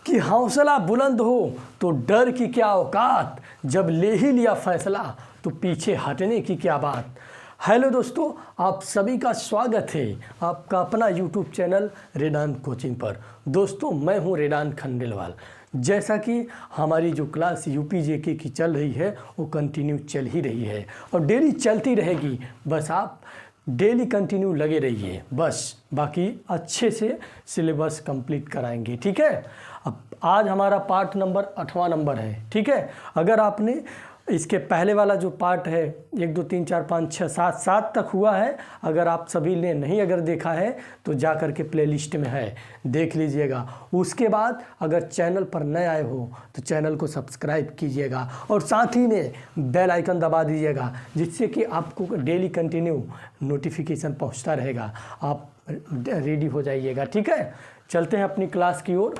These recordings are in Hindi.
कि हौसला बुलंद हो तो डर की क्या औकात, जब ले ही लिया फैसला तो पीछे हटने की क्या बात। हेलो दोस्तों, आप सभी का स्वागत है आपका अपना यूट्यूब चैनल रेडान कोचिंग पर। दोस्तों मैं हूं रेडान खंडेलवाल। जैसा कि हमारी जो क्लास यूपी जेके की चल रही है वो कंटिन्यू चल ही रही है और डेली चलती रहेगी। बस आप डेली कंटिन्यू लगे रहिए, बस बाकी अच्छे से सिलेबस कंप्लीट कराएंगे। ठीक है, अब आज हमारा पार्ट नंबर 8वां नंबर है। ठीक है, अगर आपने इसके पहले वाला जो पार्ट है 1 2 3 4 5 6 7 तक हुआ है, अगर आप सभी ने नहीं अगर देखा है तो जा कर के प्लेलिस्ट में है, देख लीजिएगा। उसके बाद अगर चैनल पर नए आए हो तो चैनल को सब्सक्राइब कीजिएगा और साथ ही में बेल आइकन दबा दीजिएगा, जिससे कि आपको डेली कंटिन्यू नोटिफिकेशन पहुंचता रहेगा। आप रेडी हो जाइएगा। ठीक है, चलते हैं अपनी क्लास की ओर।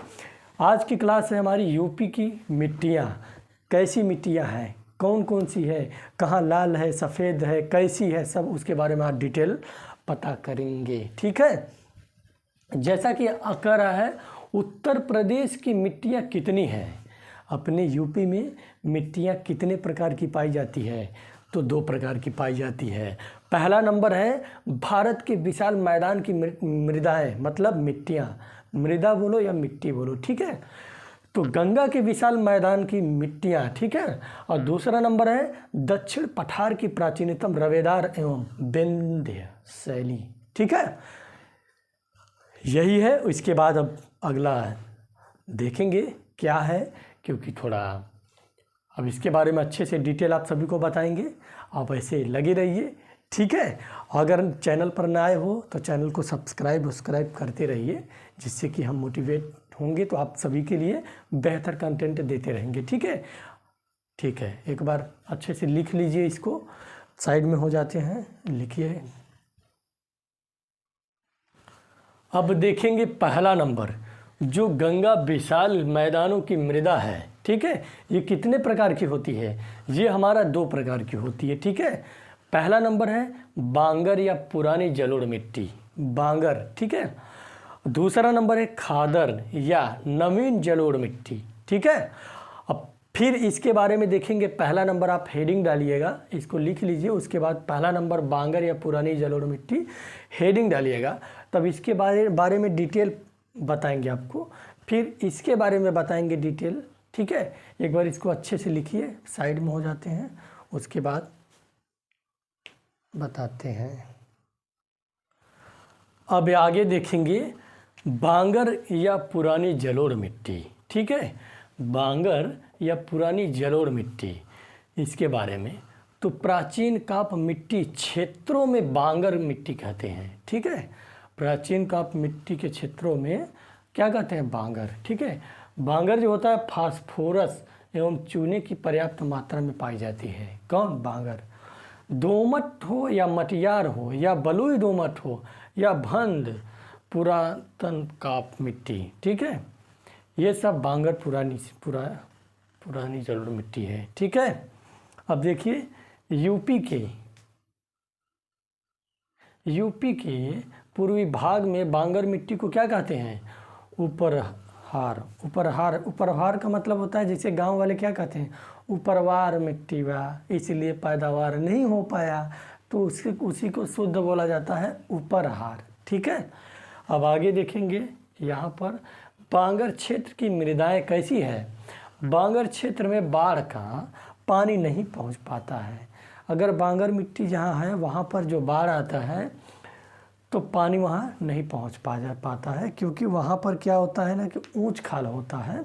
आज की क्लास है हमारी यूपी की मिट्टियाँ। कैसी मिट्टियाँ हैं, कौन कौन सी है, कहाँ लाल है, सफ़ेद है, कैसी है, सब उसके बारे में आज डिटेल पता करेंगे। ठीक है, जैसा कि कह रहा है उत्तर प्रदेश की मिट्टियाँ कितनी हैं, अपने यूपी में मिट्टियाँ कितने प्रकार की पाई जाती है, तो 2 प्रकार की पाई जाती है। पहला नंबर है भारत के विशाल मैदान की मृदाएँ, मतलब मिट्टियाँ, मृदा बोलो या मिट्टी बोलो। ठीक है, तो गंगा के विशाल मैदान की मिट्टियाँ। ठीक है, और दूसरा नंबर है दक्षिण पठार की प्राचीनतम रवेदार एवं विंध्य शैली। ठीक है, यही है। इसके बाद अब अगला देखेंगे क्या है, क्योंकि थोड़ा अब इसके बारे में अच्छे से डिटेल आप सभी को बताएंगे। आप ऐसे लगे रहिए। ठीक है, अगर चैनल पर नए आए हो तो चैनल को सब्सक्राइब करते रहिए, जिससे कि हम मोटिवेट होंगे तो आप सभी के लिए बेहतर कंटेंट देते रहेंगे। ठीक है, ठीक है, एक बार अच्छे से लिख लीजिए, इसको साइड में हो जाते हैं, लिखिए। अब देखेंगे पहला नंबर, जो गंगा विशाल मैदानों की मृदा है। ठीक है, ये कितने प्रकार की होती है, ये हमारा 2 प्रकार की होती है। ठीक है, पहला नंबर है बांगर या पुरानी जलोढ़ मिट्टी, बांगर। ठीक है, दूसरा नंबर है खादर या नवीन जलोढ़ मिट्टी। ठीक है, अब फिर इसके बारे में देखेंगे। पहला नंबर आप हेडिंग डालिएगा, इसको लिख लीजिए। उसके बाद पहला नंबर बांगर या पुरानी जलोढ़ मिट्टी, हेडिंग डालिएगा। तब इसके बारे में डिटेल बताएंगे आपको, फिर इसके बारे में बताएंगे डिटेल। ठीक है, एक बार इसको अच्छे से लिखिए, साइड में हो जाते हैं, उसके बाद बताते हैं। अब आगे देखेंगे बांगर या पुरानी जलोढ़ मिट्टी। ठीक है, बांगर या पुरानी जलोढ़ मिट्टी, इसके बारे में तो प्राचीन काप मिट्टी क्षेत्रों में बांगर मिट्टी कहते हैं। ठीक है, प्राचीन काप मिट्टी के क्षेत्रों में क्या कहते हैं, बांगर। ठीक है, बांगर जो होता है फास्फोरस एवं चूने की पर्याप्त मात्रा में पाई जाती है। कौन, बांगर। दोमट हो या मटियार हो या बलुई दोमट हो या भंड पुरातन काप मिट्टी। ठीक है, ये सब बांगर पुरानी जलोढ़ मिट्टी है। ठीक है, अब देखिए यूपी के पूर्वी भाग में बांगर मिट्टी को क्या कहते हैं, उपरहार का मतलब होता है, जैसे गांव वाले क्या कहते हैं, उपरवार मिट्टी बा, इसलिए पैदावार नहीं हो पाया, तो उसी को शुद्ध बोला जाता है उपरहार। ठीक है, अब आगे देखेंगे यहाँ पर बांगर क्षेत्र की मृदाएं कैसी है। बांगर क्षेत्र में बाढ़ का पानी नहीं पहुँच पाता है। अगर बांगर मिट्टी जहाँ है वहाँ पर जो बाढ़ आता है तो पानी वहाँ नहीं पहुँच पाता है, क्योंकि वहाँ पर क्या होता है ना कि ऊंच खाल होता है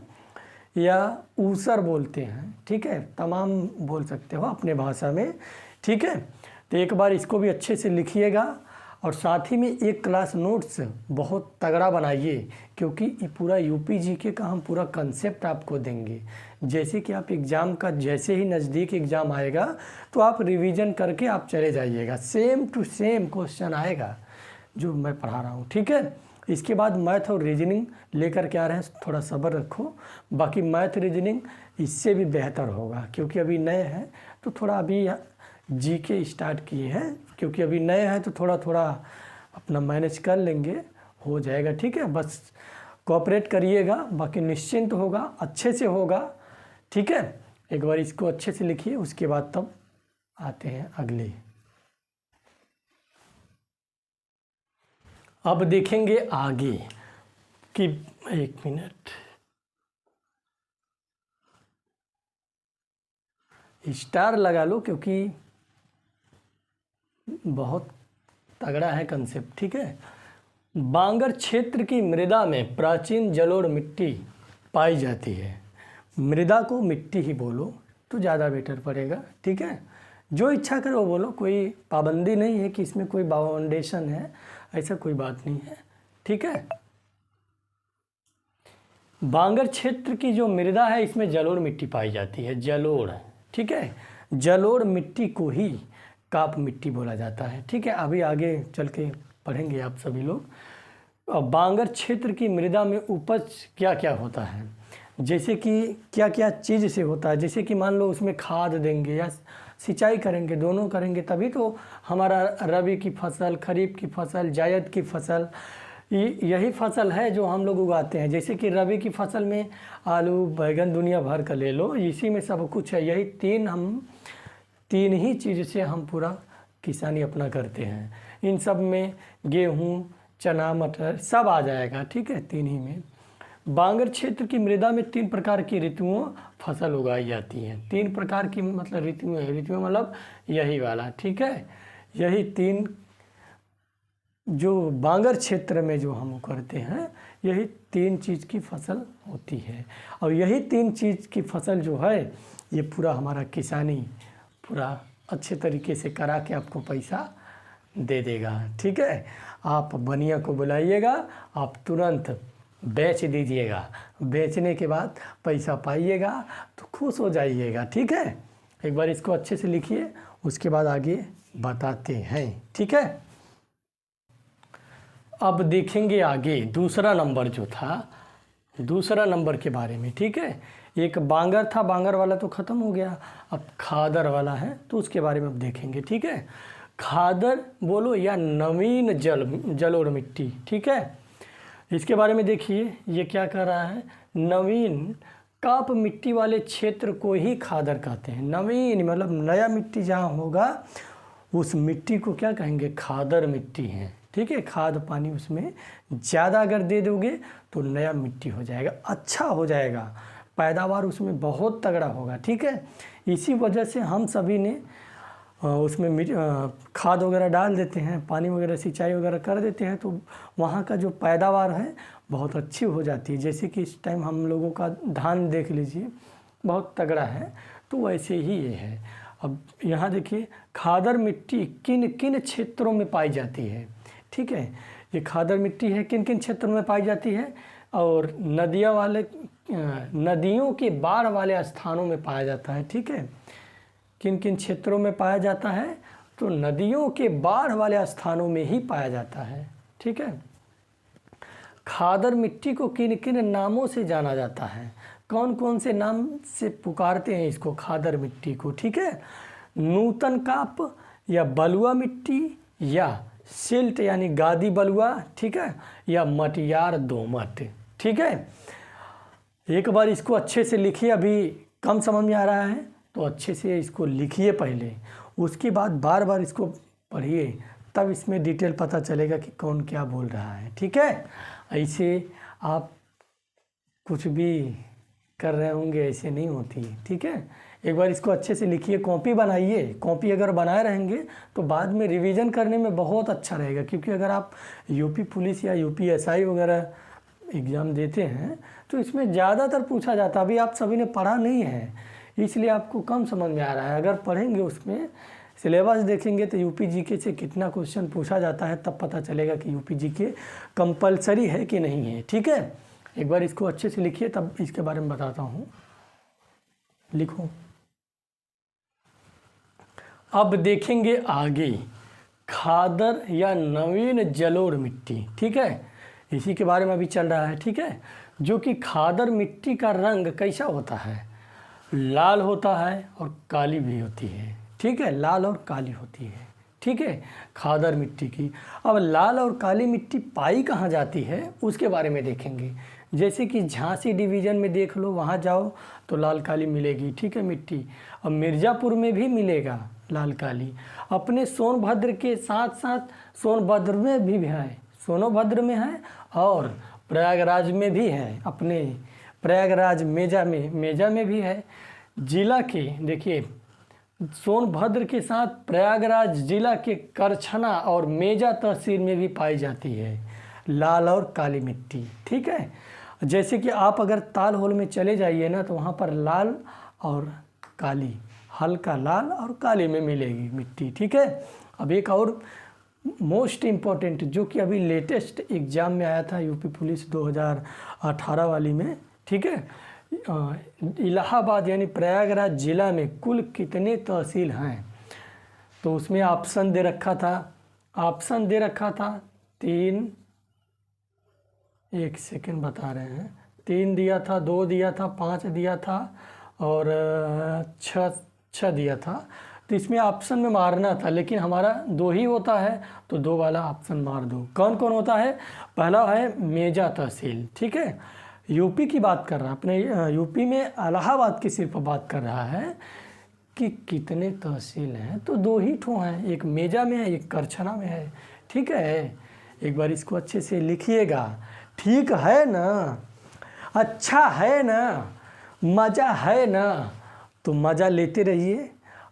या ऊसर बोलते हैं। ठीक है, तमाम बोल सकते हो अपने भाषा में। ठीक है, तो एक बार इसको भी अच्छे से लिखिएगा और साथ ही में एक क्लास नोट्स बहुत तगड़ा बनाइए, क्योंकि ये पूरा यूपी जीके का हम पूरा कंसेप्ट आपको देंगे। जैसे कि आप एग्ज़ाम का जैसे ही नज़दीक एग्ज़ाम आएगा तो आप रिवीजन करके आप चले जाइएगा, सेम टू सेम क्वेश्चन आएगा जो मैं पढ़ा रहा हूँ। ठीक है, इसके बाद मैथ और रीजनिंग लेकर के आ रहे हैं, थोड़ा सब्र रखो। बाकी मैथ रीजनिंग इससे भी बेहतर होगा, क्योंकि अभी नए हैं तो थोड़ा अभी जीके स्टार्ट किए हैं, क्योंकि अभी नए हैं तो थोड़ा अपना मैनेज कर लेंगे, हो जाएगा। ठीक है, बस कोऑपरेट करिएगा, बाकी निश्चिंत होगा, अच्छे से होगा। ठीक है, एक बार इसको अच्छे से लिखिए, उसके बाद तब आते हैं अगले। अब देखेंगे आगे कि 1 मिनट, स्टार लगा लो क्योंकि बहुत तगड़ा है कंसेप्ट। ठीक है, बांगर क्षेत्र की मृदा में प्राचीन जलोढ़ मिट्टी पाई जाती है। मृदा को मिट्टी ही बोलो तो ज़्यादा बेटर पड़ेगा। ठीक है, जो इच्छा करो वो बोलो, कोई पाबंदी नहीं है कि इसमें कोई बाउंडेशन है, ऐसा कोई बात नहीं है। ठीक है, बांगर क्षेत्र की जो मृदा है इसमें जलोढ़ मिट्टी पाई जाती है, जलोढ़। ठीक है, जलोढ़ मिट्टी को ही काप मिट्टी बोला जाता है। ठीक है, अभी आगे चल के पढ़ेंगे आप सभी लोग। बांगर क्षेत्र की मृदा में उपज क्या क्या होता है, जैसे कि क्या क्या चीज़ से होता है, जैसे कि मान लो उसमें खाद देंगे या सिंचाई करेंगे, दोनों करेंगे तभी तो हमारा रबी की फसल, खरीफ की फसल, जायद की फसल, यही फसल है जो हम लोग उगाते हैं। जैसे कि रबी की फसल में आलू, बैगन, दुनिया भर का ले लो, इसी में सब कुछ है। यही तीन ही चीज़ से हम पूरा किसानी अपना करते हैं। इन सब में गेहूँ, चना, मटर सब आ जाएगा। ठीक है, तीन ही में। बांगर क्षेत्र की मृदा में 3 प्रकार की ऋतुओं फसल उगाई जाती हैं। 3 प्रकार की मतलब ऋतुएं मतलब यही वाला। ठीक है, यही 3 जो बांगर क्षेत्र में जो हम करते हैं, यही 3 चीज़ की फसल होती है। और यही 3 चीज़ की फसल जो है ये पूरा हमारा किसानी पूरा अच्छे तरीके से करा के आपको पैसा दे देगा। ठीक है, आप बनिया को बुलाइएगा, आप तुरंत बेच दीजिएगा, बेचने के बाद पैसा पाइएगा तो खुश हो जाइएगा। ठीक है, एक बार इसको अच्छे से लिखिए, उसके बाद आगे बताते हैं। ठीक है, अब देखेंगे आगे दूसरा नंबर जो था, दूसरा नंबर के बारे में। ठीक है, एक बांगर था, बांगर वाला तो ख़त्म हो गया, अब खादर वाला है तो उसके बारे में अब देखेंगे। ठीक है, खादर बोलो या नवीन जलोढ़ मिट्टी। ठीक है, इसके बारे में देखिए ये क्या कर रहा है, नवीन काप मिट्टी वाले क्षेत्र को ही खादर कहते हैं। नवीन मतलब नया मिट्टी जहाँ होगा उस मिट्टी को क्या कहेंगे, खादर मिट्टी है। ठीक है, खाद पानी उसमें ज़्यादा अगर दे दोगे तो नया मिट्टी हो जाएगा, अच्छा हो जाएगा, पैदावार उसमें बहुत तगड़ा होगा। ठीक है, इसी वजह से हम सभी ने उसमें खाद वगैरह डाल देते हैं, पानी वगैरह सिंचाई वगैरह कर देते हैं, तो वहाँ का जो पैदावार है बहुत अच्छी हो जाती है। जैसे कि इस टाइम हम लोगों का धान देख लीजिए बहुत तगड़ा है, तो वैसे ही ये है। अब यहाँ देखिए खादर मिट्टी किन किन क्षेत्रों में पाई जाती है। ठीक है, ये खादर मिट्टी है किन किन क्षेत्रों में पाई जाती है, और नदियों के बाढ़ वाले स्थानों में पाया जाता है। ठीक है, किन किन क्षेत्रों में पाया जाता है, तो नदियों के बाढ़ वाले स्थानों में ही पाया जाता है। ठीक है, खादर मिट्टी को किन किन नामों से जाना जाता है, कौन कौन से नाम से पुकारते हैं इसको खादर मिट्टी को। ठीक है, नूतन काप या बलुआ मिट्टी या सिल्ट यानी गादी बलुआ। ठीक है, या मटियार दोमट। ठीक है, एक बार इसको अच्छे से लिखिए, अभी कम समझ में आ रहा है तो अच्छे से इसको लिखिए पहले, उसके बाद बार बार इसको पढ़िए, तब इसमें डिटेल पता चलेगा कि कौन क्या बोल रहा है। ठीक है, ऐसे आप कुछ भी कर रहे होंगे ऐसे नहीं होती। ठीक है, एक बार इसको अच्छे से लिखिए, कॉपी बनाइए। कॉपी अगर बनाए रहेंगे तो बाद में रिवीजन करने में बहुत अच्छा रहेगा, क्योंकि अगर आप यूपी पुलिस या यूपीएसआई वगैरह एग्ज़ाम देते हैं तो इसमें ज़्यादातर पूछा जाता है। अभी आप सभी ने पढ़ा नहीं है इसलिए आपको कम समझ में आ रहा है। अगर पढ़ेंगे उसमें सिलेबस देखेंगे तो यूपी जीके से कितना क्वेश्चन पूछा जाता है, तब पता चलेगा कि यूपी जीके कंपलसरी है कि नहीं है। ठीक है, एक बार इसको अच्छे से लिखिए, तब इसके बारे में बताता हूँ। लिखो, अब देखेंगे आगे खादर या नवीन जलोढ़ मिट्टी। ठीक है, इसी के बारे में अभी चल रहा है। ठीक है, जो कि खादर मिट्टी का रंग कैसा होता है, लाल होता है और काली भी होती है। ठीक है, लाल और काली होती है। ठीक है, खादर मिट्टी की। अब लाल और काली मिट्टी पाई कहाँ जाती है उसके बारे में देखेंगे। जैसे कि झांसी डिवीज़न में देख लो, वहाँ जाओ तो लाल काली मिलेगी, ठीक है मिट्टी। अब मिर्ज़ापुर में भी मिलेगा लाल काली। अपने सोनभद्र के साथ साथ सोनभद्र में भी है, सोनभद्र में है और प्रयागराज में भी है, अपने प्रयागराज मेजा में भी है। जिला के देखिए सोनभद्र के साथ प्रयागराज जिला के करछना और मेजा तहसील में भी पाई जाती है लाल और काली मिट्टी, ठीक है। जैसे कि आप अगर ताल होल में चले जाइए ना तो वहाँ पर लाल और काली, हल्का लाल और काली में मिलेगी मिट्टी, ठीक है। अब एक और मोस्ट इम्पॉर्टेंट जो कि अभी लेटेस्ट एग्ज़ाम में आया था यूपी पुलिस 2018 वाली में, ठीक है, इलाहाबाद यानी प्रयागराज जिला में कुल कितने तहसील हैं, तो उसमें ऑप्शन दे रखा था 3, 1 सेकेंड बता रहे हैं, 3 दिया था, 2 दिया था, 5 दिया था और 6 दिया था। तो इसमें ऑप्शन में मारना था, लेकिन हमारा 2 ही होता है तो 2 वाला ऑप्शन मार दो। कौन कौन होता है? पहला है मेजा तहसील, ठीक है, यूपी की बात कर रहा है, अपने यूपी में इलाहाबाद की सिर्फ बात कर रहा है कि कितने तहसील हैं, तो 2 ही ठो हैं, एक मेजा में है, एक करछना में है, ठीक है। एक बार इसको अच्छे से लिखिएगा, ठीक है ना, अच्छा है ना, मज़ा है ना, तो मज़ा लेते रहिए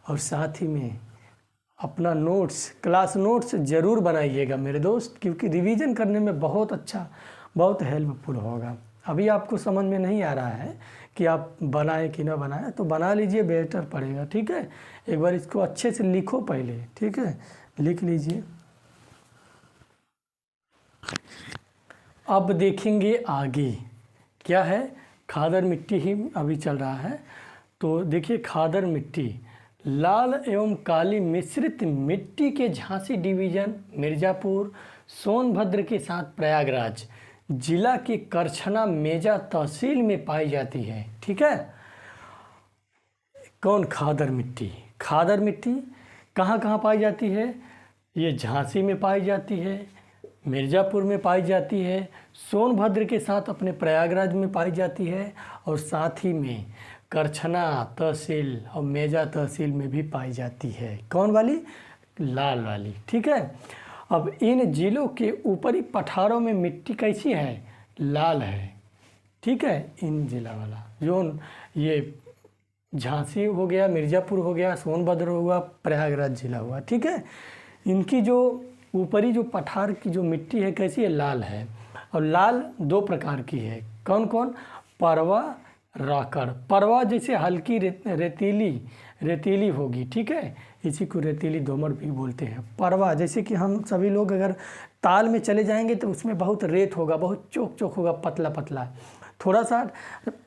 और साथ ही में अपना नोट्स, क्लास नोट्स ज़रूर बनाइएगा मेरे दोस्त, क्योंकि रिवीजन करने में बहुत अच्छा, बहुत हेल्पफुल होगा। अभी आपको समझ में नहीं आ रहा है कि आप बनाएं कि ना बनाएं, तो बना लीजिए, बेहतर पड़ेगा, ठीक है। एक बार इसको अच्छे से लिखो पहले, ठीक है, लिख लीजिए। अब देखेंगे आगे क्या है, खादर मिट्टी ही अभी चल रहा है। तो देखिए खादर मिट्टी लाल एवं काली मिश्रित मिट्टी के झांसी डिवीज़न मिर्ज़ापुर सोनभद्र के साथ प्रयागराज जिला के करछना मेजा तहसील में पाई जाती है, ठीक है। कौन? खादर मिट्टी। खादर मिट्टी कहाँ कहाँ पाई जाती है? ये झांसी में पाई जाती है, मिर्ज़ापुर में पाई जाती है, सोनभद्र के साथ अपने प्रयागराज में पाई जाती है और साथ ही में करछना तहसील और मेजा तहसील में भी पाई जाती है। कौन वाली? लाल वाली, ठीक है। अब इन जिलों के ऊपरी पठारों में मिट्टी कैसी है? लाल है, ठीक है। इन जिला वाला जो ये झांसी हो गया, मिर्ज़ापुर हो गया, सोनभद्र हुआ, प्रयागराज जिला हुआ, ठीक है। इनकी जो ऊपरी जो पठार की जो मिट्टी है कैसी है? लाल है। और लाल 2 प्रकार की है। कौन कौन? परवा, राकड़। परवा जैसे हल्की रेतीली होगी, ठीक है, इसी को रेतीली दोमट भी बोलते हैं। परवा जैसे कि हम सभी लोग अगर ताल में चले जाएंगे तो उसमें बहुत रेत होगा, बहुत चोक होगा, पतला पतला, थोड़ा सा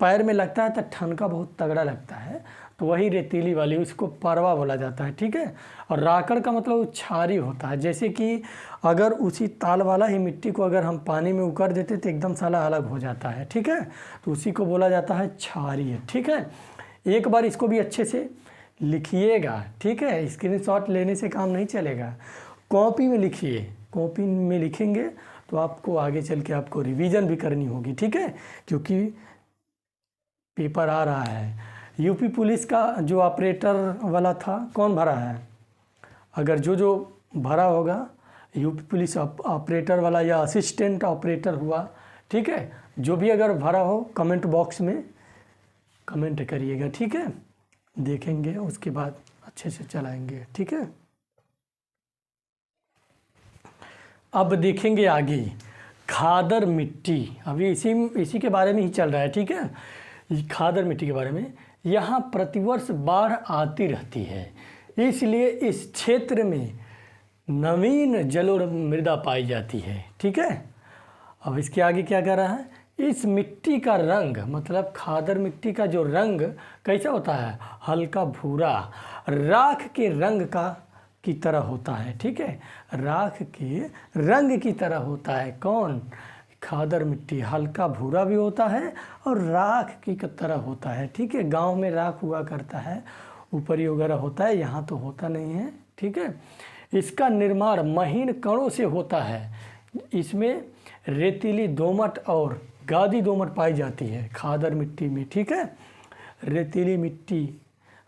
पैर में लगता है तो ठनका बहुत तगड़ा लगता है, तो वही रेतीली वाली, उसको परवा बोला जाता है, ठीक है। और राकड़ का मतलब उछारी होता है, जैसे कि अगर उसी ताल वाला ही मिट्टी को अगर हम पानी में उकर देते तो एकदम साला अलग हो जाता है, ठीक है, तो उसी को बोला जाता है छारी, ठीक है। एक बार इसको भी अच्छे से लिखिएगा, ठीक है, स्क्रीनशॉट लेने से काम नहीं चलेगा, कॉपी में लिखिए। कॉपी में लिखेंगे तो आपको आगे चल के आपको रिवीजन भी करनी होगी, ठीक है, क्योंकि पेपर आ रहा है। यूपी पुलिस का जो ऑपरेटर वाला था, कौन भरा है? अगर जो भरा होगा यूपी पुलिस ऑपरेटर वाला या असिस्टेंट ऑपरेटर हुआ, ठीक है, जो भी अगर भरा हो कमेंट बॉक्स में कमेंट करिएगा, ठीक है, देखेंगे उसके बाद अच्छे से चलाएंगे, ठीक है। अब देखेंगे आगे खादर मिट्टी, अभी इसी के बारे में ही चल रहा है, ठीक है। खादर मिट्टी के बारे में, यहाँ प्रतिवर्ष बाढ़ आती रहती है, इसलिए इस क्षेत्र में नवीन जलोढ़ मृदा पाई जाती है, ठीक है। अब इसके आगे क्या कह रहा है? इस मिट्टी का रंग, मतलब खादर मिट्टी का जो रंग कैसा होता है? हल्का भूरा, राख के रंग की तरह होता है, ठीक है, राख के रंग की तरह होता है। कौन? खादर मिट्टी हल्का भूरा भी होता है और राख की तरह होता है, ठीक है। गांव में राख हुआ करता है, ऊपरी वगैरह होता है, यहाँ तो होता नहीं है, ठीक है। इसका निर्माण महीन कणों से होता है। इसमें रेतीली दोमट और गादी दोमट पाई जाती है खादर मिट्टी में। ठीक है, रेतीली मिट्टी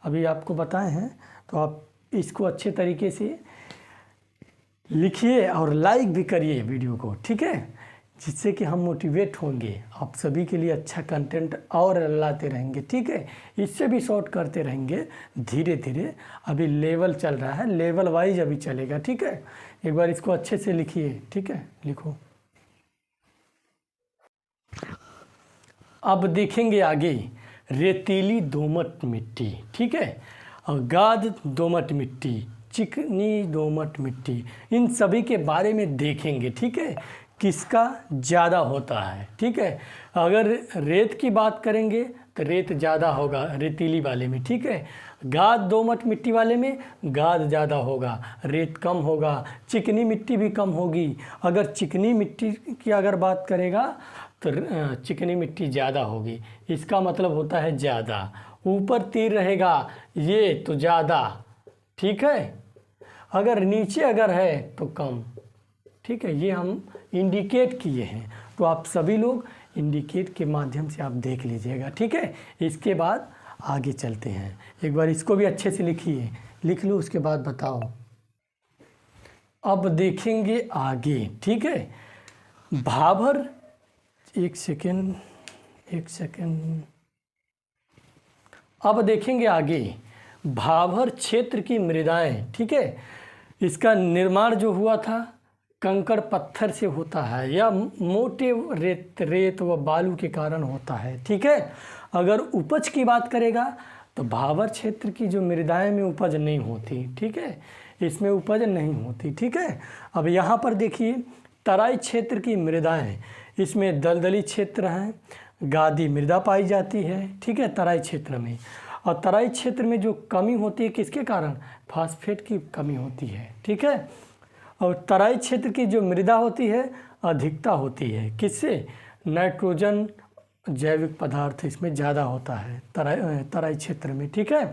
अभी आपको बताए हैं, तो आप इसको अच्छे तरीके से लिखिए और लाइक भी करिए वीडियो को। ठीक है, जिससे कि हम मोटिवेट होंगे, आप सभी के लिए अच्छा कंटेंट और लाते रहेंगे। ठीक है, इससे भी शॉर्ट करते रहेंगे धीरे धीरे। अभी लेवल चल रहा है, लेवल वाइज अभी चलेगा। ठीक है, एक बार इसको अच्छे से लिखिए। ठीक है, लिखो। अब देखेंगे आगे रेतीली दोमट मिट्टी। ठीक है, और गाद दोमट मिट्टी, चिकनी दोमट मिट्टी, इन सभी के बारे में देखेंगे। ठीक है, किसका ज़्यादा होता है। ठीक है, अगर रेत की बात करेंगे तो रेत ज़्यादा होगा रेतीली वाले में। ठीक है, गाद दोमट मिट्टी वाले में गाद ज़्यादा होगा, रेत कम होगा, चिकनी मिट्टी भी कम होगी। अगर चिकनी मिट्टी की अगर बात करेगा तो चिकनी मिट्टी ज़्यादा होगी, इसका मतलब होता है ज़्यादा। ऊपर तीर रहेगा ये तो ज़्यादा। ठीक है, अगर नीचे अगर है तो कम। ठीक है, ये हम इंडिकेट किए हैं, तो आप सभी लोग इंडिकेट के माध्यम से आप देख लीजिएगा। ठीक है, इसके बाद आगे चलते हैं। एक बार इसको भी अच्छे से लिखिए, लिख लो, उसके बाद बताओ। अब देखेंगे आगे। ठीक है, भाबर, एक सेकेंड। अब देखेंगे आगे भाबर क्षेत्र की मृदाएं। ठीक है, इसका निर्माण जो हुआ था कंकड़ पत्थर से होता है या मोटे रेत व बालू के कारण होता है। ठीक है, अगर उपज की बात करेगा तो भाबर क्षेत्र की जो मृदाएं में उपज नहीं होती। ठीक है, इसमें उपज नहीं होती। ठीक है, अब यहाँ पर देखिए तराई क्षेत्र की मृदाएं, इसमें दलदली क्षेत्र है, गादी मृदा पाई जाती है। ठीक है, तराई क्षेत्र में। और तराई क्षेत्र में जो कमी होती है किसके कारण, फास्फेट की कमी होती है। ठीक है, और तराई क्षेत्र की जो मृदा होती है अधिकता होती है किससे, नाइट्रोजन जैविक पदार्थ इसमें ज़्यादा होता है तराई क्षेत्र में। ठीक है,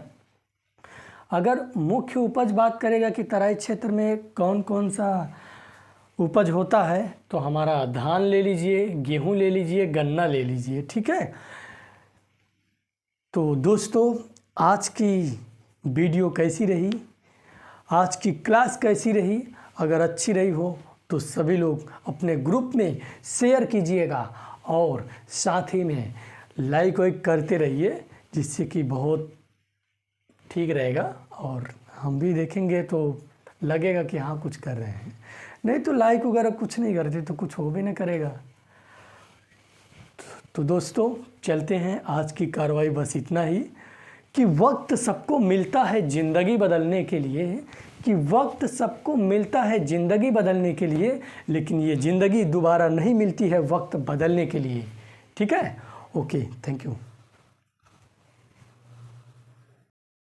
अगर मुख्य उपज बात करेगा कि तराई क्षेत्र में कौन कौन सा उपज होता है, तो हमारा धान ले लीजिए, गेहूं ले लीजिए, गन्ना ले लीजिए। ठीक है, तो दोस्तों आज की वीडियो कैसी रही, आज की क्लास कैसी रही, अगर अच्छी रही हो तो सभी लोग अपने ग्रुप में शेयर कीजिएगा और साथ ही में लाइक वाइक करते रहिए, जिससे कि बहुत ठीक रहेगा और हम भी देखेंगे तो लगेगा कि हाँ कुछ कर रहे हैं। नहीं तो लाइक वगैरह कुछ नहीं करते तो कुछ हो भी नहीं करेगा। तो दोस्तों चलते हैं, आज की कार्रवाई बस इतना ही कि वक्त सबको मिलता है ज़िंदगी बदलने के लिए, कि वक्त सबको मिलता है ज़िंदगी बदलने के लिए, लेकिन ये ज़िंदगी दोबारा नहीं मिलती है वक्त बदलने के लिए। ठीक है, ओके, थैंक यू।